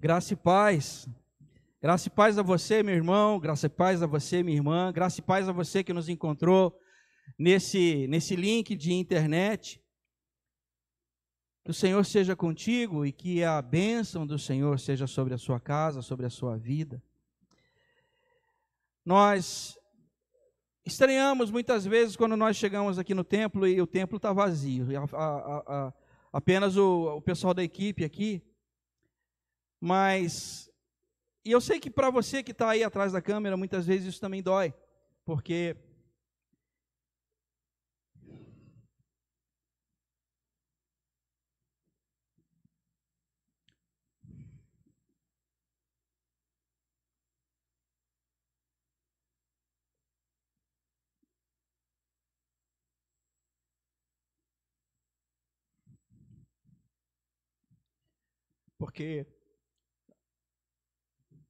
Graça e paz. Graça e paz a você, meu irmão. Graça e paz a você, minha irmã. Graça e paz a você que nos encontrou nesse link de internet. Que o Senhor seja contigo e que a bênção do Senhor seja sobre a sua casa, sobre a sua vida. Nós estranhamos muitas vezes quando nós chegamos aqui no templo e o templo está vazio. Apenas o pessoal da equipe aqui. E eu sei que para você que está aí atrás da câmera, muitas vezes isso também dói, porque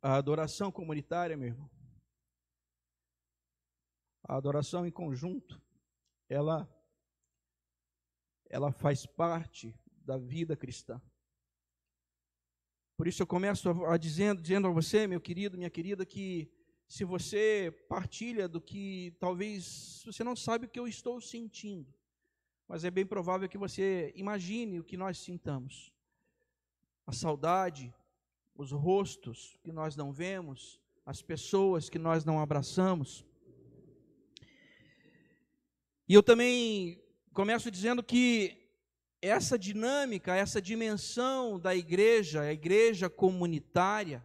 a adoração comunitária, meu irmão, a adoração em conjunto, ela faz parte da vida cristã. Por isso eu começo dizendo a você, meu querido, minha querida, que se você partilha do que talvez você não sabe o que eu estou sentindo, mas é bem provável que você imagine o que nós sintamos. A saudade, os rostos que nós não vemos, as pessoas que nós não abraçamos. E eu também começo dizendo que essa dinâmica, essa dimensão da igreja, a igreja comunitária,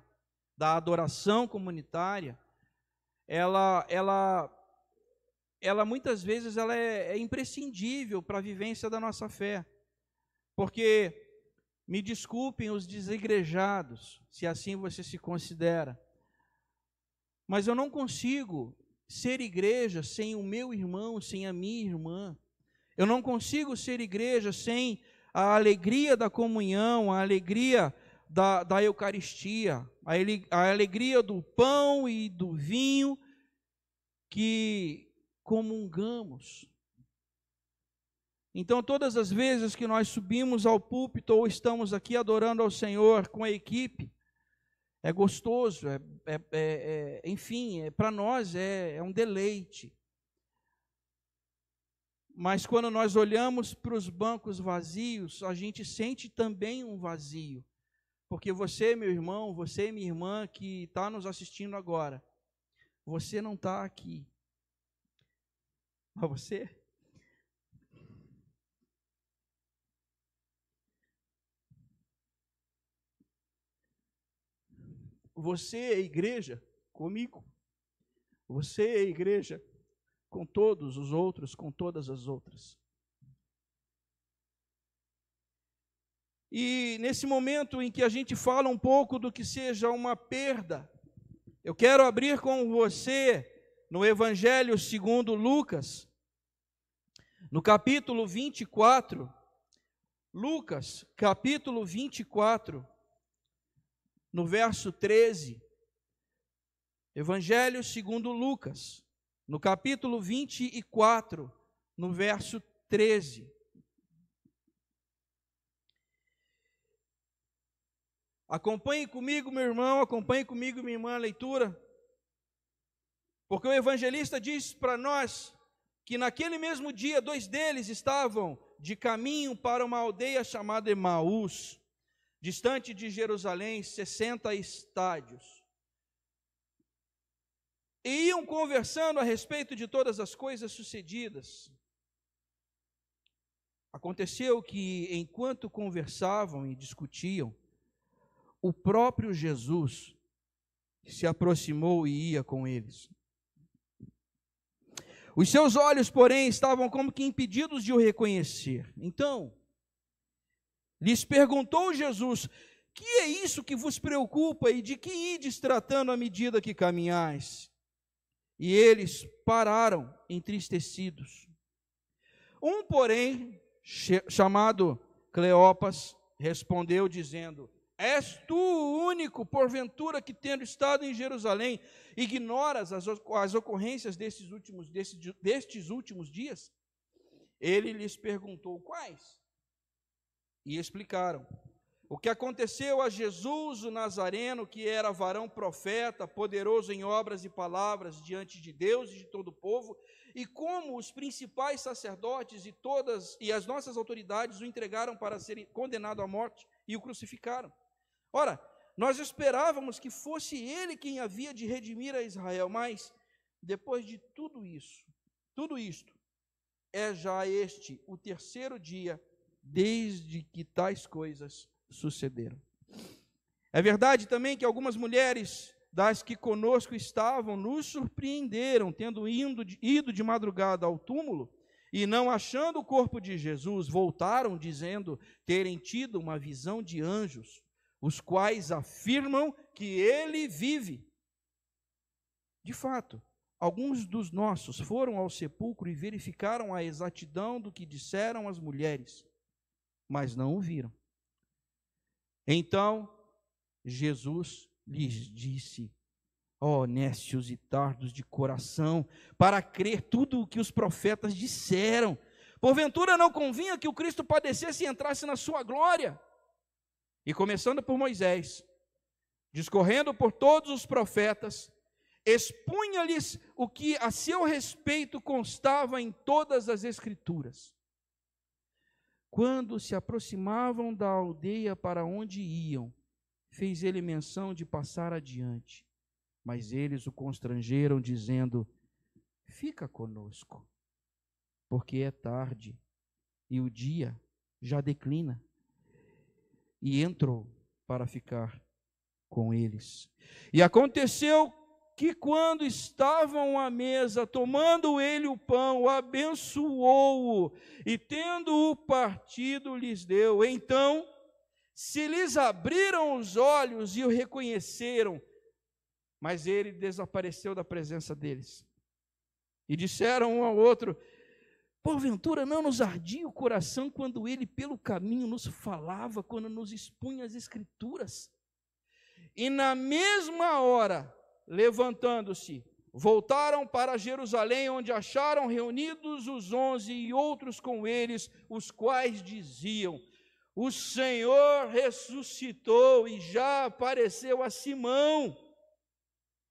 da adoração comunitária, ela muitas vezes ela é imprescindível para a vivência da nossa fé. Porque, me desculpem os desigrejados, se assim você se considera, mas eu não consigo ser igreja sem o meu irmão, sem a minha irmã. Eu não consigo ser igreja sem a alegria da comunhão, a alegria da Eucaristia, a alegria do pão e do vinho que comungamos. Então, todas as vezes que nós subimos ao púlpito ou estamos aqui adorando ao Senhor com a equipe, é gostoso, enfim, para nós é um deleite. Mas quando nós olhamos para os bancos vazios, a gente sente também um vazio. Porque você, meu irmão, você, minha irmã, que está nos assistindo agora, você não está aqui. Mas você é igreja comigo. Você é igreja com todos os outros, com todas as outras. E nesse momento em que a gente fala um pouco do que seja uma perda, eu quero abrir com você no Evangelho segundo Lucas, no capítulo 24, Lucas, capítulo 24, no verso 13, Evangelho segundo Lucas, no capítulo 24, no verso 13. Acompanhe comigo, meu irmão, acompanhe comigo, minha irmã, a leitura, porque o evangelista diz para nós que naquele mesmo dia, 2 deles estavam de caminho para uma aldeia chamada Emaús, distante de Jerusalém, 60 estádios. E iam conversando a respeito de todas as coisas sucedidas. Aconteceu que, enquanto conversavam e discutiam, o próprio Jesus se aproximou e ia com eles. Os seus olhos, porém, estavam como que impedidos de o reconhecer. Então, lhes perguntou Jesus: que é isso que vos preocupa e de que ides tratando à medida que caminhais? E eles pararam entristecidos. Um, porém, chamado Cleopas, respondeu dizendo: és tu o único, porventura, que tendo estado em Jerusalém, ignoras as ocorrências destes últimos dias? Ele lhes perguntou: quais? E explicaram. O que aconteceu a Jesus o Nazareno, que era varão profeta, poderoso em obras e palavras diante de Deus e de todo o povo, e como os principais sacerdotes e as nossas autoridades o entregaram para ser condenado à morte e o crucificaram. Ora, nós esperávamos que fosse ele quem havia de redimir a Israel, mas depois de tudo isto, é já este o terceiro dia desde que tais coisas sucederam. É verdade também que algumas mulheres das que conosco estavam nos surpreenderam, tendo ido de madrugada ao túmulo e não achando o corpo de Jesus, voltaram dizendo terem tido uma visão de anjos, os quais afirmam que ele vive. De fato, alguns dos nossos foram ao sepulcro e verificaram a exatidão do que disseram as mulheres, mas não o viram. Então, Jesus lhes disse: ó nécios e tardos de coração, para crer tudo o que os profetas disseram. Porventura não convinha que o Cristo padecesse e entrasse na sua glória? E começando por Moisés, discorrendo por todos os profetas, expunha-lhes o que a seu respeito constava em todas as Escrituras. Quando se aproximavam da aldeia para onde iam, fez ele menção de passar adiante. Mas eles o constrangeram, dizendo: fica conosco, porque é tarde e o dia já declina. E entrou para ficar com eles. E aconteceu que quando estavam à mesa, tomando ele o pão, abençoou-o, e tendo-o partido, lhes deu. Então se lhes abriram os olhos e o reconheceram, mas ele desapareceu da presença deles. E disseram um ao outro: porventura não nos ardia o coração quando ele pelo caminho nos falava, quando nos expunha as Escrituras? E na mesma hora, levantando-se, voltaram para Jerusalém, onde acharam reunidos os 11 e outros com eles, os quais diziam: o Senhor ressuscitou e já apareceu a Simão.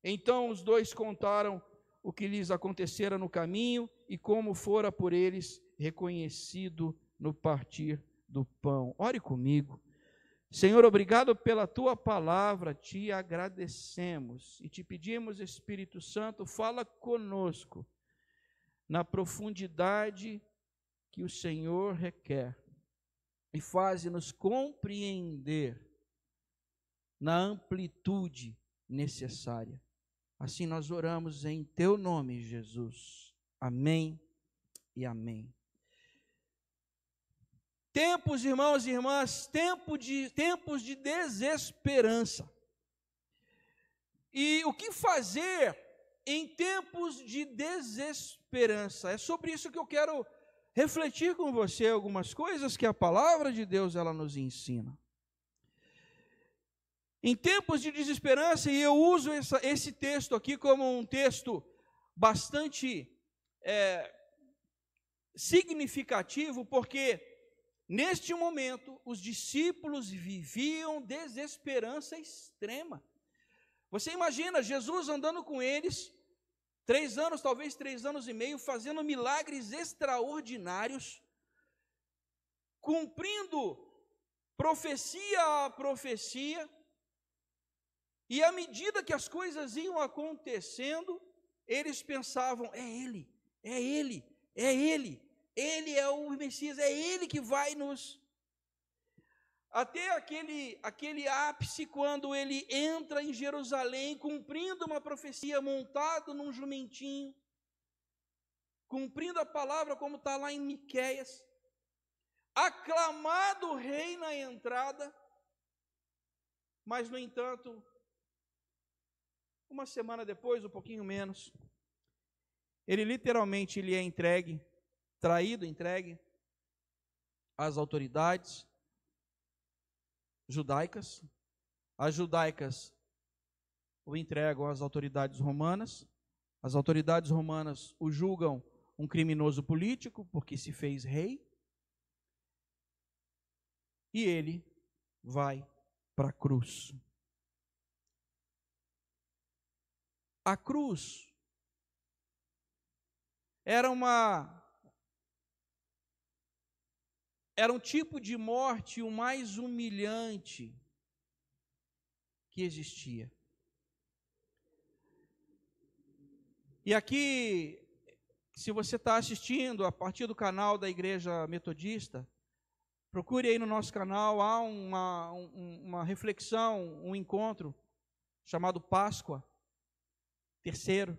Então os dois contaram o que lhes acontecera no caminho e como fora por eles reconhecido no partir do pão. Ore comigo. Senhor, obrigado pela tua palavra, te agradecemos e te pedimos, Espírito Santo, fala conosco na profundidade que o Senhor requer e faze-nos compreender na amplitude necessária. Assim nós oramos em teu nome, Jesus. Amém e amém. Tempos, irmãos e irmãs, tempos de desesperança. E o que fazer em tempos de desesperança? É sobre isso que eu quero refletir com você algumas coisas que a palavra de Deus ela nos ensina. Em tempos de desesperança, e eu uso esse texto aqui como um texto bastante significativo, porque neste momento os discípulos viviam desesperança extrema. Você imagina Jesus andando com eles, 3 anos, talvez 3 anos e meio, fazendo milagres extraordinários, cumprindo profecia a profecia, e à medida que as coisas iam acontecendo, eles pensavam: é Ele, é Ele, é Ele, Ele é o Messias, é Ele que vai nos... Até aquele ápice, quando ele entra em Jerusalém, cumprindo uma profecia, montado num jumentinho, cumprindo a palavra como está lá em Miqueias, aclamado rei na entrada, mas, no entanto, uma semana depois, um pouquinho menos, ele literalmente é entregue, entregue às autoridades judaicas. As judaicas o entregam às autoridades romanas. As autoridades romanas o julgam um criminoso político, porque se fez rei. E ele vai para a cruz. A cruz era um tipo de morte o mais humilhante que existia. E aqui, se você está assistindo a partir do canal da Igreja Metodista, procure aí no nosso canal, há uma reflexão, um encontro chamado Páscoa, terceiro,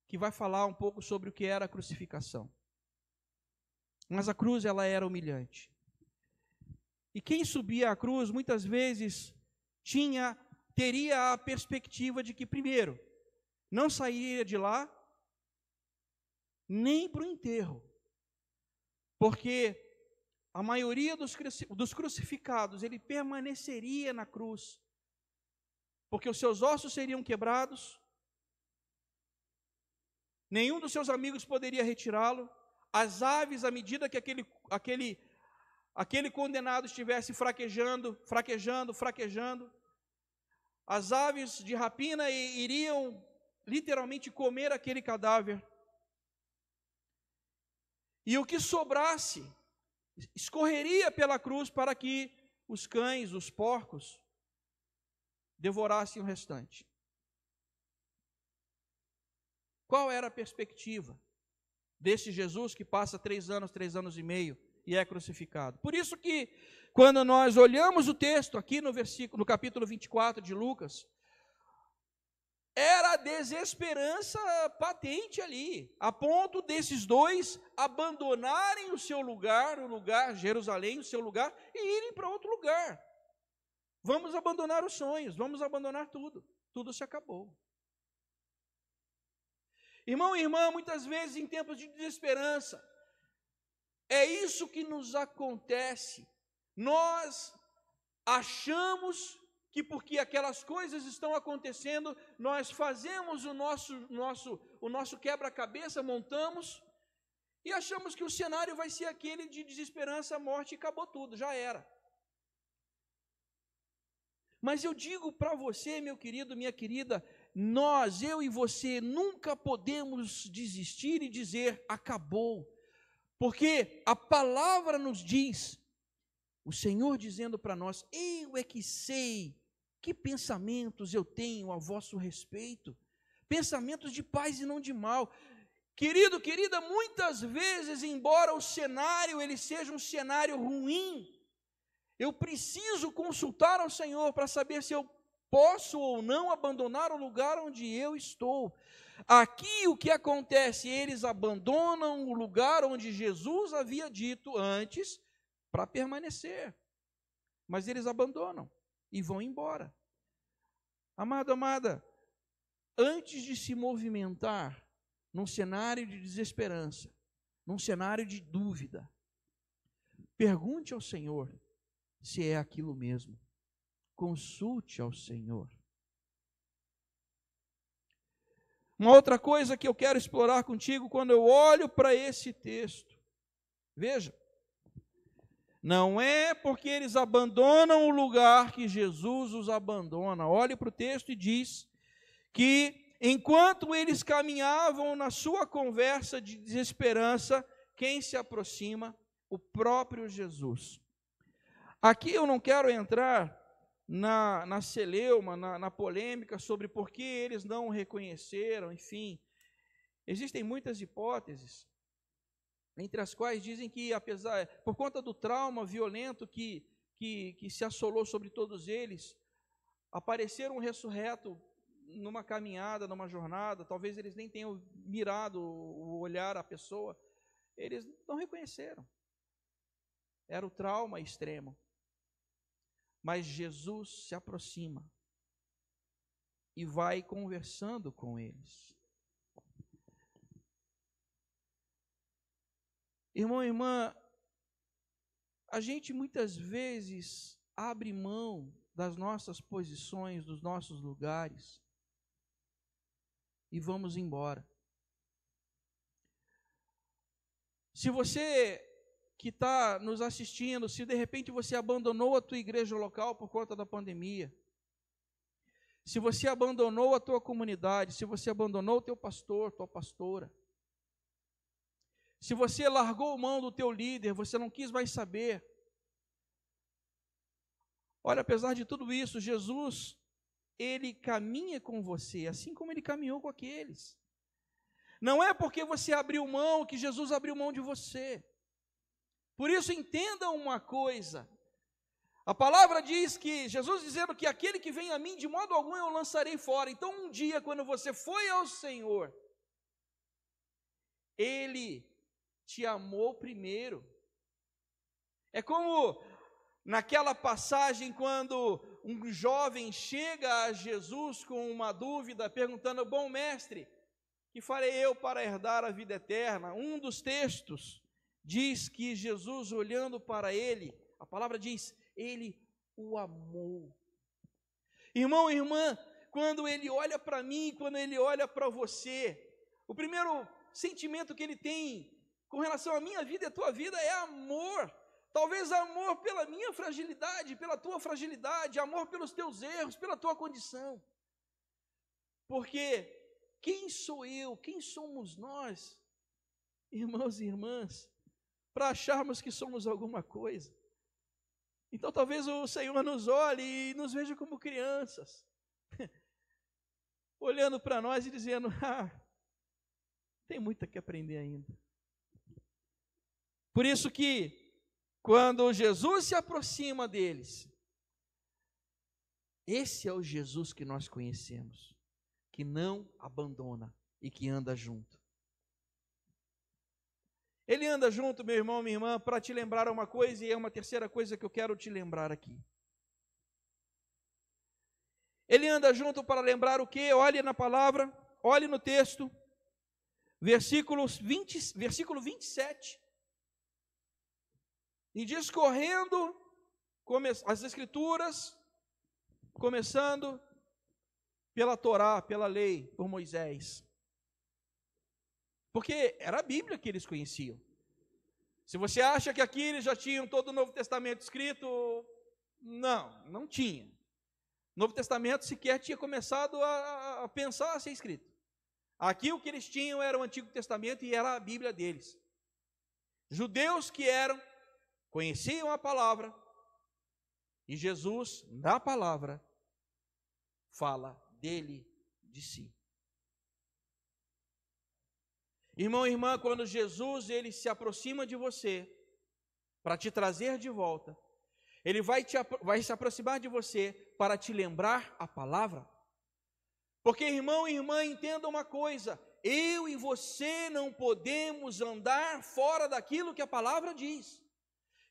que vai falar um pouco sobre o que era a crucificação. Mas a cruz, ela era humilhante. E quem subia à cruz, muitas vezes, teria a perspectiva de que, primeiro, não sairia de lá, nem para o enterro. Porque a maioria dos crucificados, ele permaneceria na cruz. Porque os seus ossos seriam quebrados, nenhum dos seus amigos poderia retirá-lo. As aves, à medida que aquele condenado estivesse fraquejando, as aves de rapina iriam literalmente comer aquele cadáver. E o que sobrasse, escorreria pela cruz para que os cães, os porcos, devorassem o restante. Qual era a perspectiva desse Jesus que passa 3 anos e meio e é crucificado? Por isso que, quando nós olhamos o texto aqui no capítulo 24 de Lucas, era a desesperança patente ali, a ponto desses dois abandonarem o seu lugar, Jerusalém, o seu lugar, e irem para outro lugar. Vamos abandonar os sonhos, vamos abandonar tudo se acabou. Irmão e irmã, muitas vezes em tempos de desesperança, é isso que nos acontece. Nós achamos que porque aquelas coisas estão acontecendo, nós fazemos o nosso quebra-cabeça, montamos, e achamos que o cenário vai ser aquele de desesperança, morte, e acabou tudo, já era. Mas eu digo para você, meu querido, minha querida, eu e você, nunca podemos desistir e dizer, acabou. Porque a palavra nos diz, o Senhor dizendo para nós, eu é que sei que pensamentos eu tenho a vosso respeito, pensamentos de paz e não de mal. Querido, querida, muitas vezes, embora o cenário ele seja um cenário ruim, eu preciso consultar ao Senhor para saber se eu posso ou não abandonar o lugar onde eu estou. Aqui o que acontece? Eles abandonam o lugar onde Jesus havia dito antes para permanecer. Mas eles abandonam e vão embora. Amado, amada, antes de se movimentar num cenário de desesperança, num cenário de dúvida, pergunte ao Senhor se é aquilo mesmo. Consulte ao Senhor. Uma outra coisa que eu quero explorar contigo quando eu olho para esse texto, veja, não é porque eles abandonam o lugar que Jesus os abandona. Olhe para o texto e diz que enquanto eles caminhavam na sua conversa de desesperança, quem se aproxima? O próprio Jesus. Aqui eu não quero entrar na celeuma, na polêmica sobre por que eles não o reconheceram, enfim. Existem muitas hipóteses, entre as quais dizem que, por conta do trauma violento que se assolou sobre todos eles, apareceram um ressurreto numa caminhada, numa jornada, talvez eles nem tenham mirado o olhar à pessoa, eles não reconheceram. Era o trauma extremo. Mas Jesus se aproxima e vai conversando com eles. Irmão e irmã, a gente muitas vezes abre mão das nossas posições, dos nossos lugares e vamos embora. Se você que está nos assistindo, se de repente você abandonou a tua igreja local por conta da pandemia, se você abandonou a tua comunidade, se você abandonou o teu pastor, tua pastora, se você largou mão do teu líder, você não quis mais saber. Olha, apesar de tudo isso, Jesus, Ele caminha com você, assim como Ele caminhou com aqueles. Não é porque você abriu mão que Jesus abriu mão de você. Por isso, entenda uma coisa. A palavra diz que, Jesus dizendo que aquele que vem a mim, de modo algum eu lançarei fora. Então, um dia, quando você foi ao Senhor, Ele te amou primeiro. É como naquela passagem quando um jovem chega a Jesus com uma dúvida, perguntando: bom mestre, que farei eu para herdar a vida eterna? Um dos textos diz que Jesus, olhando para ele, a palavra diz, ele o amou. Irmão e irmã, quando ele olha para mim, quando ele olha para você, o primeiro sentimento que ele tem com relação à minha vida e à tua vida é amor. Talvez amor pela minha fragilidade, pela tua fragilidade, amor pelos teus erros, pela tua condição. Porque quem sou eu, quem somos nós, irmãos e irmãs, para acharmos que somos alguma coisa? Então talvez o Senhor nos olhe e nos veja como crianças, olhando para nós e dizendo: tem muito que aprender ainda. Por isso que, quando Jesus se aproxima deles, esse é o Jesus que nós conhecemos, que não abandona e que anda junto. Ele anda junto, meu irmão, minha irmã, para te lembrar uma coisa, e é uma terceira coisa que eu quero te lembrar aqui. Ele anda junto para lembrar o quê? Olhe na palavra, olhe no texto, versículo 27. E discorrendo as Escrituras, começando pela Torá, pela lei, por Moisés. Porque era a Bíblia que eles conheciam. Se você acha que aqui eles já tinham todo o Novo Testamento escrito, não tinha. O Novo Testamento sequer tinha começado a pensar a ser escrito. Aqui o que eles tinham era o Antigo Testamento e era a Bíblia deles. Judeus que conheciam a palavra, e Jesus, na palavra, fala dele, de si. Irmão e irmã, quando Jesus ele se aproxima de você, para te trazer de volta, ele vai se aproximar de você para te lembrar a palavra. Porque, irmão e irmã, entenda uma coisa: eu e você não podemos andar fora daquilo que a palavra diz.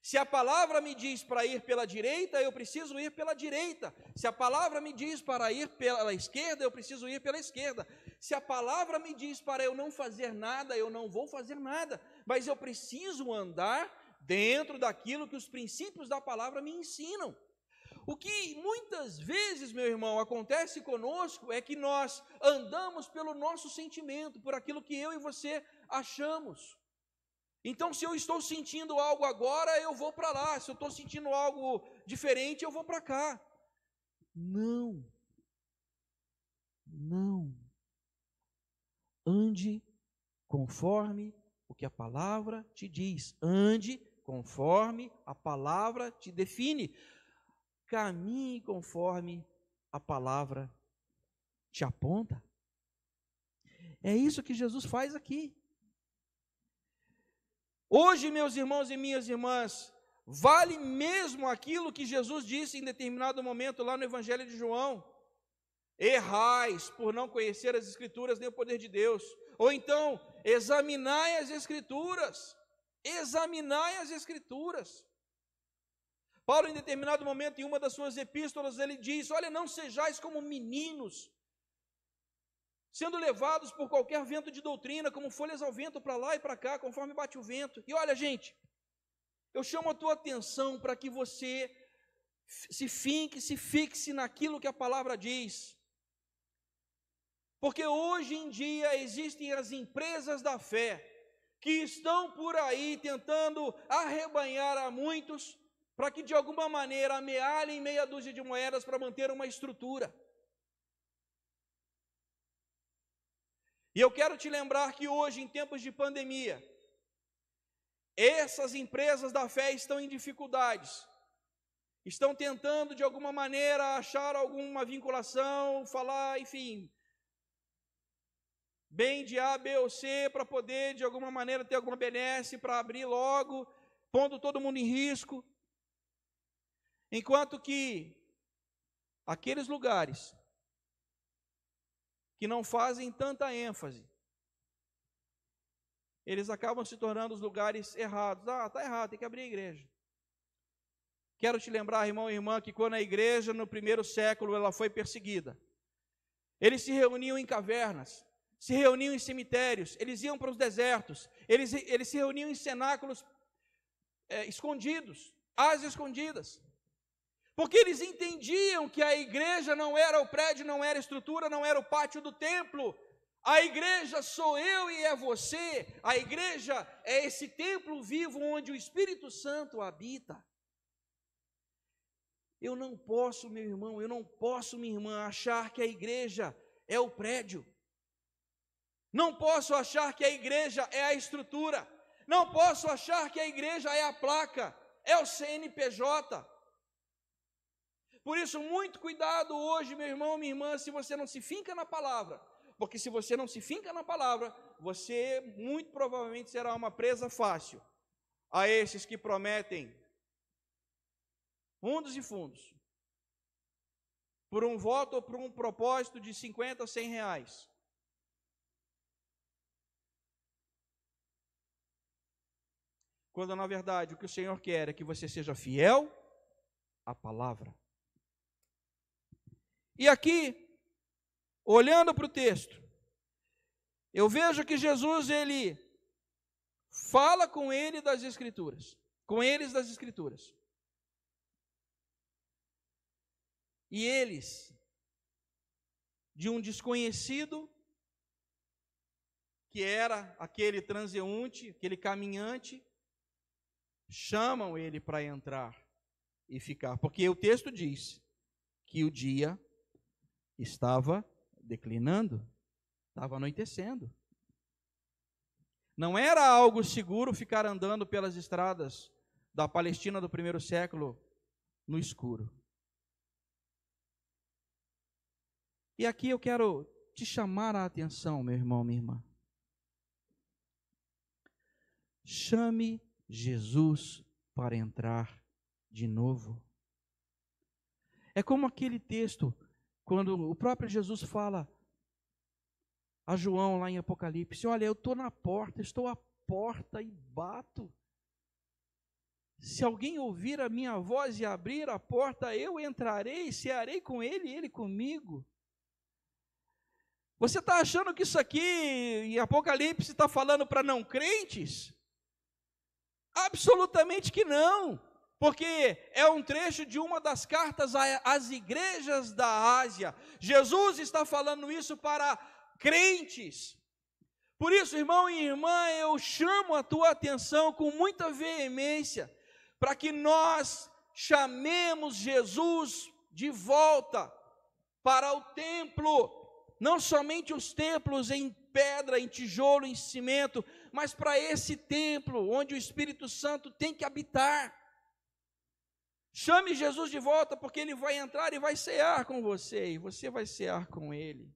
Se a palavra me diz para ir pela direita, eu preciso ir pela direita. Se a palavra me diz para ir pela esquerda, eu preciso ir pela esquerda. Se a palavra me diz para eu não fazer nada, eu não vou fazer nada. Mas eu preciso andar dentro daquilo que os princípios da palavra me ensinam. O que muitas vezes, meu irmão, acontece conosco é que nós andamos pelo nosso sentimento, por aquilo que eu e você achamos. Então, se eu estou sentindo algo agora, eu vou para lá. Se eu estou sentindo algo diferente, eu vou para cá. Não. Ande conforme o que a palavra te diz. Ande conforme a palavra te define. Caminhe conforme a palavra te aponta. É isso que Jesus faz aqui. Hoje, meus irmãos e minhas irmãs, vale mesmo aquilo que Jesus disse em determinado momento lá no Evangelho de João: errais por não conhecer as Escrituras nem o poder de Deus. Ou então, examinai as Escrituras. Examinai as Escrituras. Paulo, em determinado momento, em uma das suas epístolas, ele diz: olha, não sejais como meninos, sendo levados por qualquer vento de doutrina, como folhas ao vento para lá e para cá, conforme bate o vento. E olha, gente, eu chamo a tua atenção para que você se fixe naquilo que a palavra diz. Porque hoje em dia existem as empresas da fé, que estão por aí tentando arrebanhar a muitos, para que de alguma maneira amealhem meia dúzia de moedas para manter uma estrutura. E eu quero te lembrar que hoje, em tempos de pandemia, essas empresas da fé estão em dificuldades, estão tentando de alguma maneira achar alguma vinculação, falar, enfim, bem de A, B ou C, para poder de alguma maneira ter alguma benesse, para abrir logo, pondo todo mundo em risco. Enquanto que aqueles lugares que não fazem tanta ênfase, eles acabam se tornando os lugares errados. Está errado, tem que abrir a igreja. Quero te lembrar, irmão e irmã, que quando a igreja no primeiro século ela foi perseguida, eles se reuniam em cavernas, se reuniam em cemitérios, eles iam para os desertos, eles se reuniam em cenáculos escondidos, às escondidas, porque eles entendiam que a igreja não era o prédio, não era a estrutura, não era o pátio do templo. A igreja sou eu e é você. A igreja é esse templo vivo onde o Espírito Santo habita. Eu não posso, meu irmão, eu não posso, minha irmã, achar que a igreja é o prédio. Não posso achar que a igreja é a estrutura. Não posso achar que a igreja é a placa, é o CNPJ. Por isso, muito cuidado hoje, meu irmão, minha irmã, se você não se finca na palavra. Porque se você não se finca na palavra, você muito provavelmente será uma presa fácil a esses que prometem fundos e fundos, por um voto ou por um propósito de 50 a 100 reais. Quando na verdade o que o Senhor quer é que você seja fiel à palavra. E aqui, olhando para o texto, eu vejo que Jesus, ele fala com ele das Escrituras, com eles das Escrituras. E eles, de um desconhecido, que era aquele transeunte, aquele caminhante, chamam ele para entrar e ficar, porque o texto diz que o dia estava declinando, estava anoitecendo. Não era algo seguro ficar andando pelas estradas da Palestina do primeiro século no escuro. E aqui eu quero te chamar a atenção, meu irmão, minha irmã. Chame Jesus para entrar de novo. É como aquele texto, quando o próprio Jesus fala a João lá em Apocalipse: olha, eu estou na porta, estou à porta e bato. Se alguém ouvir a minha voz e abrir a porta, eu entrarei, cearei com ele e ele comigo. Você está achando que isso aqui em Apocalipse está falando para não crentes? Absolutamente que não, porque é um trecho de uma das cartas às igrejas da Ásia. Jesus está falando isso para crentes. Por isso, irmão e irmã, eu chamo a tua atenção com muita veemência, para que nós chamemos Jesus de volta para o templo, não somente os templos em pedra, em tijolo, em cimento, mas para esse templo onde o Espírito Santo tem que habitar. Chame Jesus de volta, porque ele vai entrar e vai cear com você, e você vai cear com ele.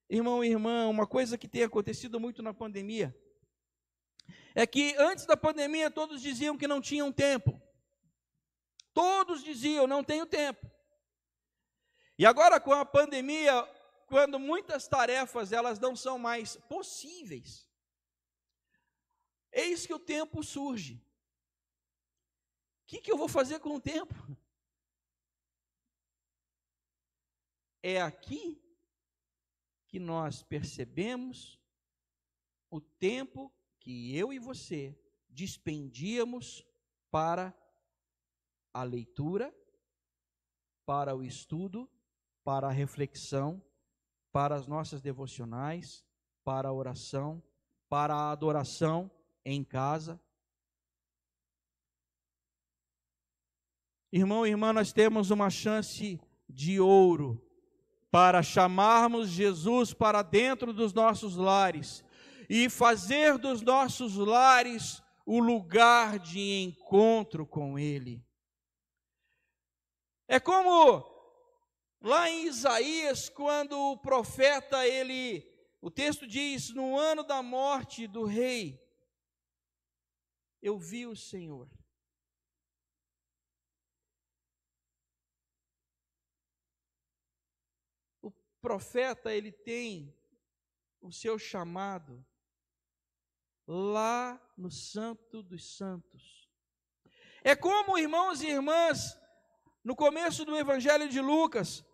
Irmão e irmã, uma coisa que tem acontecido muito na pandemia, é que antes da pandemia todos diziam que não tinham tempo. Todos diziam, não tenho tempo. E agora com a pandemia, quando muitas tarefas elas não são mais possíveis, eis que o tempo surge. O que eu vou fazer com o tempo? É aqui que nós percebemos o tempo que eu e você despendíamos para a leitura, para o estudo, para a reflexão, para as nossas devocionais, para a oração, para a adoração em casa. Irmão e irmã, nós temos uma chance de ouro para chamarmos Jesus para dentro dos nossos lares e fazer dos nossos lares o lugar de encontro com Ele. É como lá em Isaías, quando o profeta, o texto diz, no ano da morte do rei, eu vi o Senhor. O profeta, ele tem o seu chamado lá no Santo dos Santos. É como, irmãos e irmãs, no começo do Evangelho de Lucas,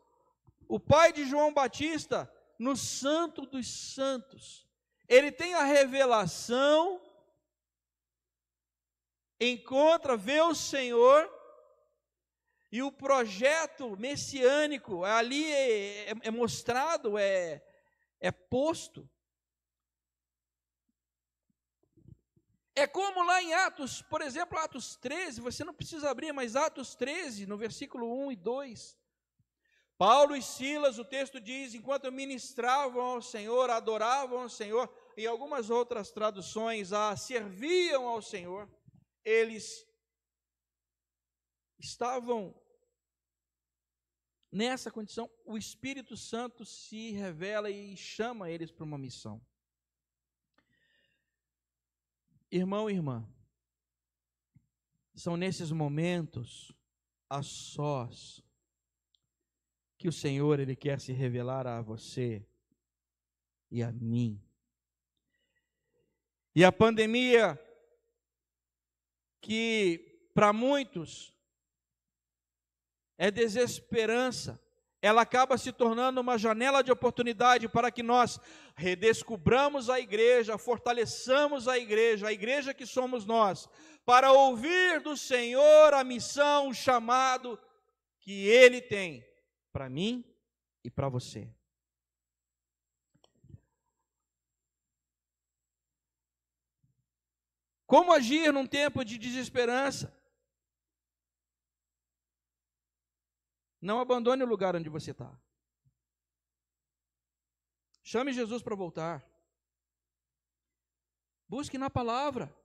o pai de João Batista, no Santo dos Santos, ele tem a revelação, encontra, vê o Senhor, e o projeto messiânico ali é mostrado, é posto. É como lá em Atos, por exemplo, Atos 13, você não precisa abrir, mas Atos 13, no versículo 1 e 2. Paulo e Silas, o texto diz, enquanto ministravam ao Senhor, adoravam ao Senhor, e algumas outras traduções, serviam ao Senhor, eles estavam nessa condição, o Espírito Santo se revela e chama eles para uma missão. Irmão e irmã, são nesses momentos a sós que o Senhor, Ele quer se revelar a você e a mim. E a pandemia, que para muitos é desesperança, ela acaba se tornando uma janela de oportunidade para que nós redescubramos a igreja, fortaleçamos a igreja que somos nós, para ouvir do Senhor a missão, o chamado que Ele tem para mim e para você. Como agir num tempo de desesperança? Não abandone o lugar onde você está. Chame Jesus para voltar. Busque na palavra.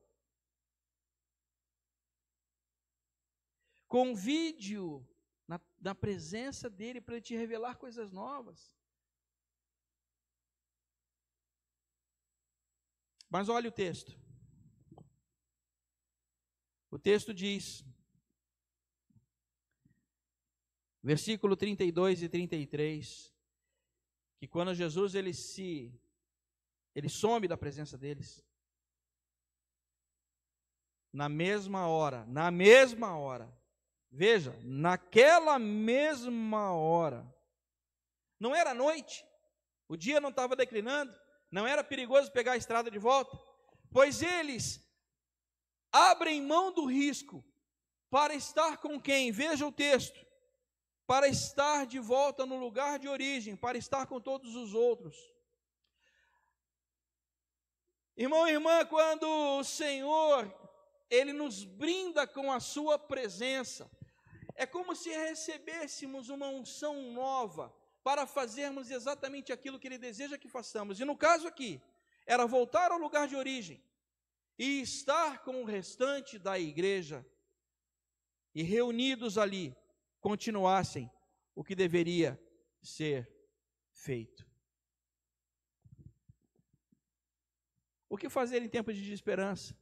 Convide-o na presença dele para ele te revelar coisas novas. Mas olha o texto. O texto diz, versículo 32 e 33, que quando Jesus ele some da presença deles, na mesma hora, veja, naquela mesma hora, não era noite, o dia não estava declinando, não era perigoso pegar a estrada de volta, pois eles abrem mão do risco para estar com quem? Veja o texto. Para estar de volta no lugar de origem, para estar com todos os outros. Irmão e irmã, quando o Senhor, Ele nos brinda com a sua presença, é como se recebêssemos uma unção nova, para fazermos exatamente aquilo que Ele deseja que façamos. E no caso aqui, era voltar ao lugar de origem, e estar com o restante da igreja, e reunidos ali, continuassem o que deveria ser feito. O que fazer em tempos de desesperança?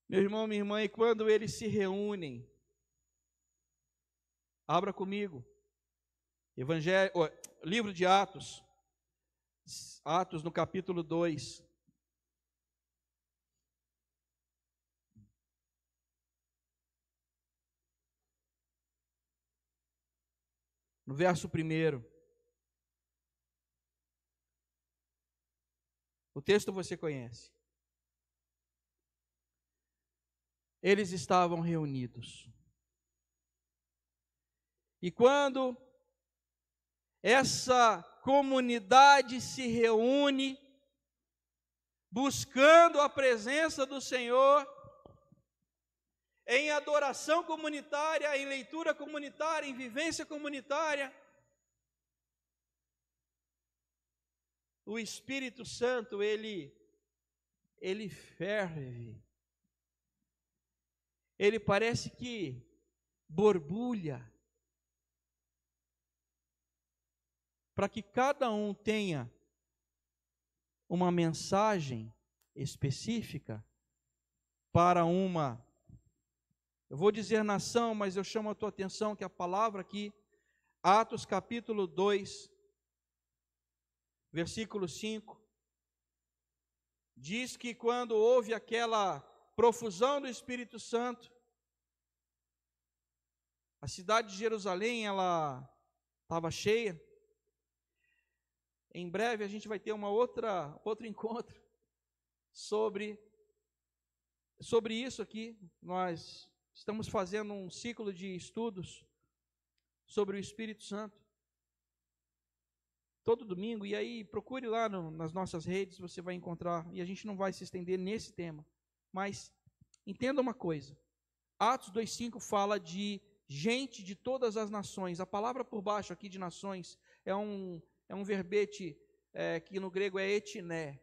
Meu irmão, minha irmã, e quando eles se reúnem, abra comigo, livro de Atos, Atos no capítulo 2. No verso 1. O texto você conhece. Eles estavam reunidos. E quando essa comunidade se reúne, buscando a presença do Senhor, em adoração comunitária, em leitura comunitária, em vivência comunitária, o Espírito Santo, ele ferve. Ele parece que borbulha, para que cada um tenha uma mensagem específica para uma, eu vou dizer nação, mas eu chamo a tua atenção que a palavra aqui, Atos capítulo 2, versículo 5, diz que quando houve aquela profusão do Espírito Santo, a cidade de Jerusalém, ela estava cheia. Em breve a gente vai ter outro encontro sobre isso aqui. Nós estamos fazendo um ciclo de estudos sobre o Espírito Santo, todo domingo, e aí procure lá nas nossas redes, você vai encontrar, e a gente não vai se estender nesse tema, mas entenda uma coisa, Atos 2,5 fala de gente de todas as nações. A palavra por baixo aqui de nações é um verbete que no grego é etné.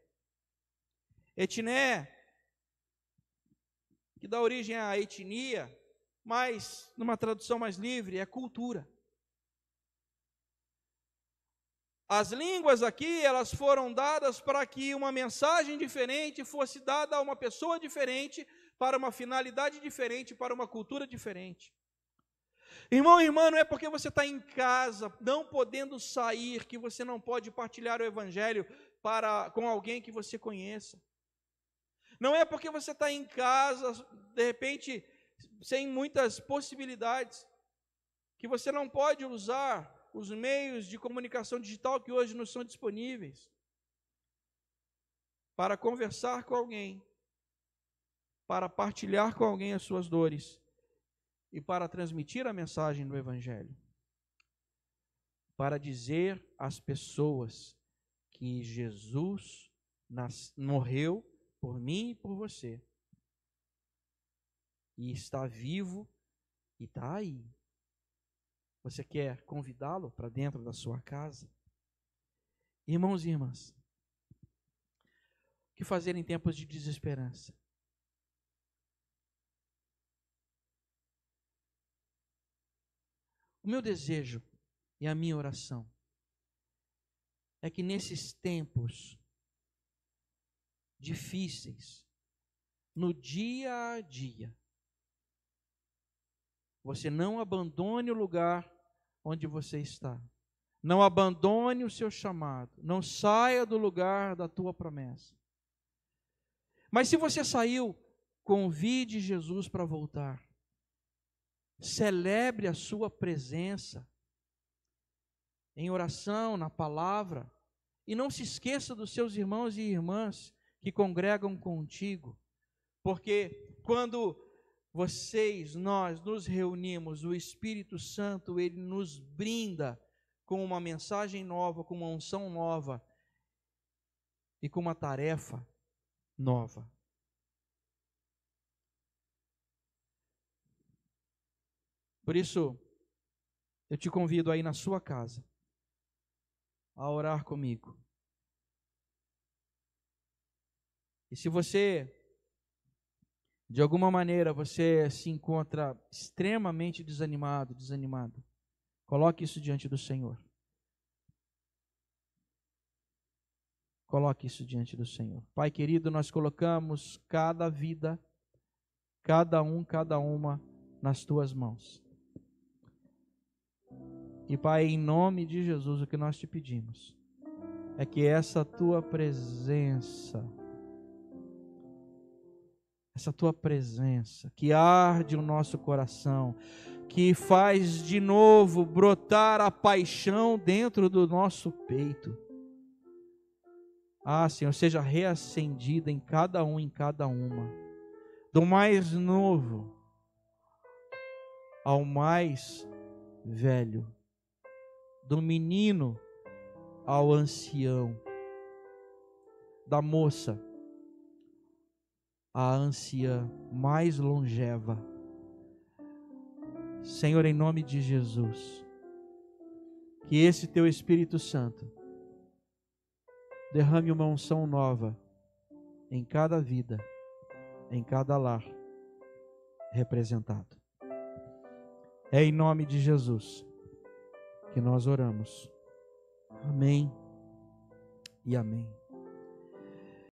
Etné, que dá origem à etnia, mas numa tradução mais livre é cultura. As línguas aqui, elas foram dadas para que uma mensagem diferente fosse dada a uma pessoa diferente, para uma finalidade diferente, para uma cultura diferente. Irmão e irmã, não é porque você está em casa, não podendo sair, que você não pode partilhar o Evangelho com alguém que você conheça. Não é porque você está em casa, de repente, sem muitas possibilidades, que você não pode usar os meios de comunicação digital que hoje nos são disponíveis para conversar com alguém, para partilhar com alguém as suas dores e para transmitir a mensagem do Evangelho, para dizer às pessoas que Jesus morreu por mim e por você, e está vivo e está aí. Você quer convidá-lo para dentro da sua casa? Irmãos e irmãs, o que fazer em tempos de desesperança? O meu desejo e a minha oração é que nesses tempos difíceis, no dia a dia, você não abandone o lugar onde você está. Não abandone o seu chamado. Não saia do lugar da tua promessa. Mas se você saiu, convide Jesus para voltar. Celebre a sua presença em oração, na palavra. E não se esqueça dos seus irmãos e irmãs que congregam contigo. Porque quando nós nos reunimos, o Espírito Santo, ele nos brinda com uma mensagem nova, com uma unção nova e com uma tarefa nova. Por isso, eu te convido aí na sua casa a orar comigo. E se você, de alguma maneira, você se encontra extremamente desanimado, coloque isso diante do Senhor. Coloque isso diante do Senhor. Pai querido, nós colocamos cada vida, cada uma, nas tuas mãos. E Pai, em nome de Jesus, o que nós te pedimos é que essa tua presença que arde o nosso coração, que faz de novo brotar a paixão dentro do nosso peito, Senhor, seja reacendida em cada cada uma, do mais novo ao mais velho, do menino ao ancião, da moça à anciã mais longeva. Senhor, em nome de Jesus, que esse teu Espírito Santo derrame uma unção nova em cada vida, em cada lar representado. É em nome de Jesus que nós oramos. Amém e amém.